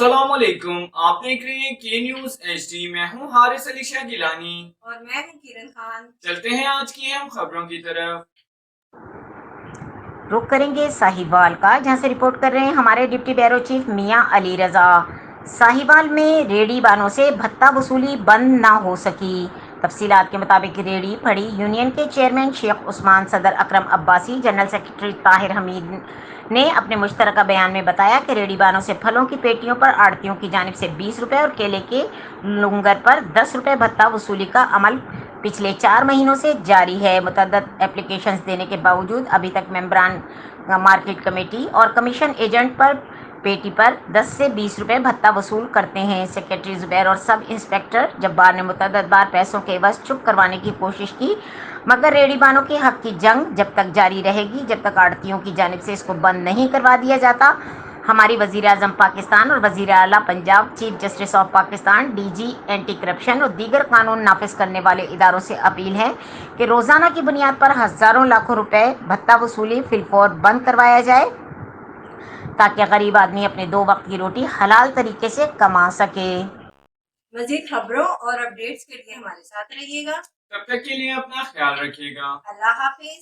السلام علیکم، آپ دیکھ رہے ہیں کے نیوز ایچ ڈی۔ میں ہوں حارث علی شاہ گیلانی اور میں ہوں کرن خان۔ چلتے ہیں آج کی اہم خبروں کی طرف۔ رخ کریں گے ساہیوال کا، جہاں سے رپورٹ کر رہے ہیں ہمارے ڈپٹی بیورو چیف میاں علی رضا۔ ساہیوال میں ریڑھی بانوں سے بھتہ وصولی بند نہ ہو سکی۔ تفصیلات کے مطابق ریڑھی پھڑی یونین کے چیئرمین شیخ عثمان، صدر اکرم عباسی، جنرل سیکرٹری طاہر حمید نے اپنے مشترکہ بیان میں بتایا کہ ریڑھی بانوں سے پھلوں کی پیٹیوں پر آڑھتیوں کی جانب سے 20 روپے اور کیلے کے لنگر پر 10 روپے بھتہ وصولی کا عمل پچھلے 4 مہینوں سے جاری ہے۔ متعدد اپلیکیشنز دینے کے باوجود ابھی تک ممبران مارکیٹ کمیٹی اور کمیشن ایجنٹ پر پیٹی پر 10 سے 20 روپے بھتہ وصول کرتے ہیں۔ سیکرٹری زبیر اور سب انسپکٹر جبار نے متعدد بار پیسوں کے عوض چپ کروانے کی کوشش کی، مگر ریڑھی بانوں کے حق کی جنگ جب تک جاری رہے گی جب تک آڑھتیوں کی جانب سے اس کو بند نہیں کروا دیا جاتا۔ ہماری وزیر اعظم پاکستان اور وزیر اعلیٰ Punjab, chief justice of Pakistan, D G anti corruption اور دیگر قانون نافذ کرنے والے اداروں سے اپیل ہے کہ روزانہ کی بنیاد پر ہزاروں لاکھوں روپے بھتہ وصولی فی الفور بند کروایا جائے تاکہ غریب آدمی اپنے 2 وقت کی روٹی حلال طریقے سے کما سکے۔ مزید خبروں اور اپڈیٹس کے لیے ہمارے ساتھ رہیے گا۔ تب تک کے لیے اپنا خیال رکھیے گا۔ اللہ حافظ۔